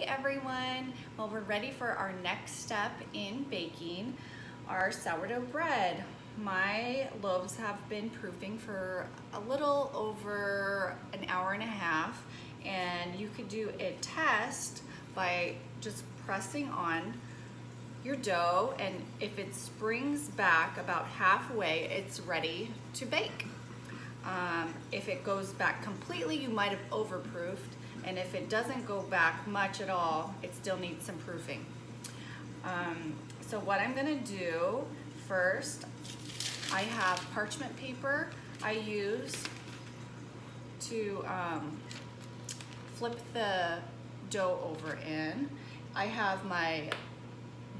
Hey everyone! Well, we're ready for our next step in baking our sourdough bread. My loaves have been proofing for a little over an hour and a half, and you could do a test by just pressing on your dough, and if it springs back about halfway, it's ready to bake. If it goes back completely, you might have overproofed, and if it doesn't go back much at all, it still needs some proofing. So what I'm gonna do first, I have parchment paper I use to flip the dough over in. I have my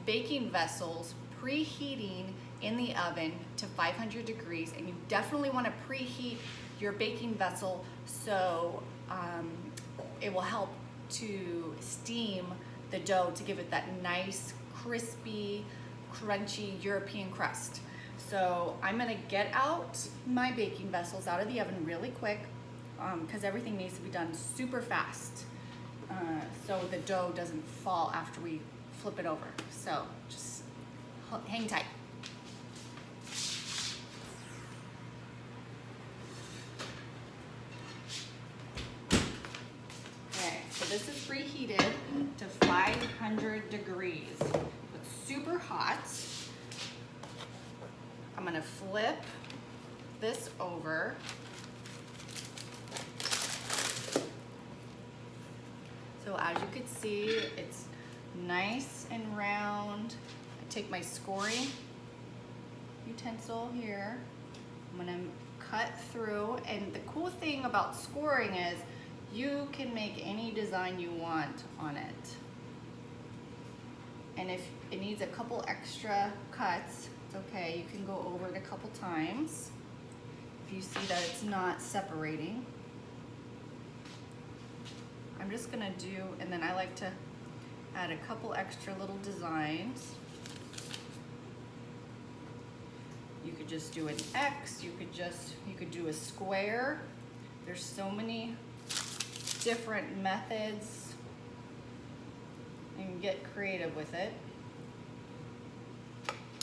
baking vessels preheating in the oven to 500 degrees, and you definitely want to preheat your baking vessel so it will help to steam the dough to give it that nice, crispy, crunchy European crust. So I'm gonna get out my baking vessels out of the oven really quick because everything needs to be done super fast so the dough doesn't fall after we flip it over. So just hang tight. So this is preheated to 500 degrees. It's super hot. I'm gonna flip this over. So as you can see, it's nice and round. I take my scoring utensil here. I'm gonna cut through, and the cool thing about scoring is you can make any design you want on it. And if it needs a couple extra cuts, it's okay. You can go over it a couple times if you see that it's not separating. I'm just gonna do, and then I like to add a couple extra little designs. You could just do an X, you could do a square. There's so many different methods, and get creative with it.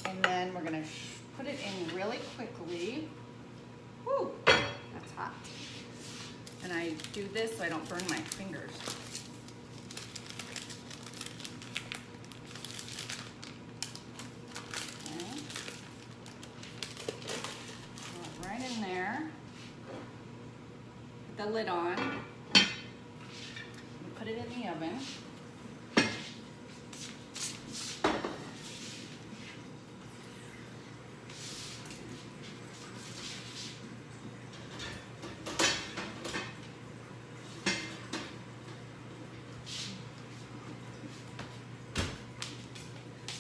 And then we're gonna put it in really quickly. Woo, that's hot. And I do this so I don't burn my fingers. Okay. Put it right in there. Put the lid on. Put it in the oven.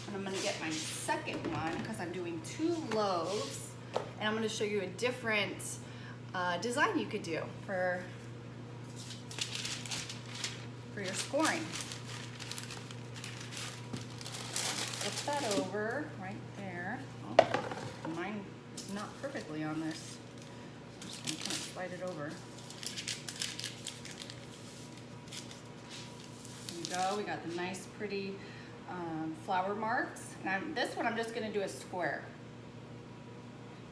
And I'm gonna get my second one because I'm doing 2 loaves, and I'm gonna show you a different design you could do for your scoring. Flip that over right there. Oh, mine is not perfectly on this. I'm just gonna kind of slide it over. There we go. We got the nice, pretty flour marks. And this one I'm just gonna do a square.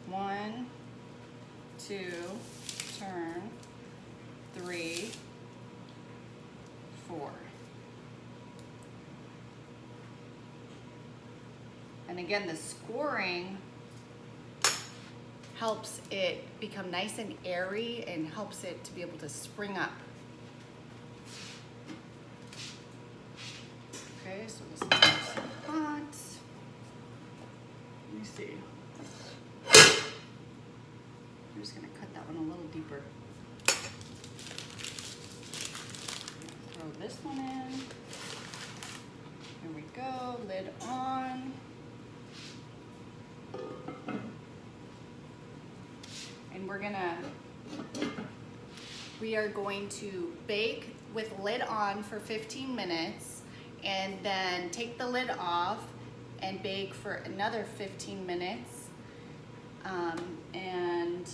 1, 2, turn, 3, 4. And again, the scoring helps it become nice and airy and helps it to be able to spring up. Okay, so this is nice and hot. Let me see. I'm just gonna cut that one a little deeper. Throw this one in. There we go, lid on. And we are going to bake with lid on for 15 minutes, and then take the lid off and bake for another 15 minutes. And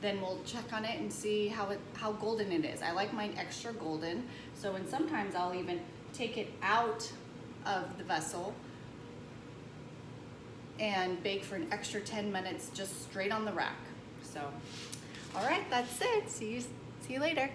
then we'll check on it and see how golden it is. I like mine extra golden, so and sometimes I'll even take it out of the vessel and bake for an extra 10 minutes just straight on the rack. So, all right, that's it. See you later.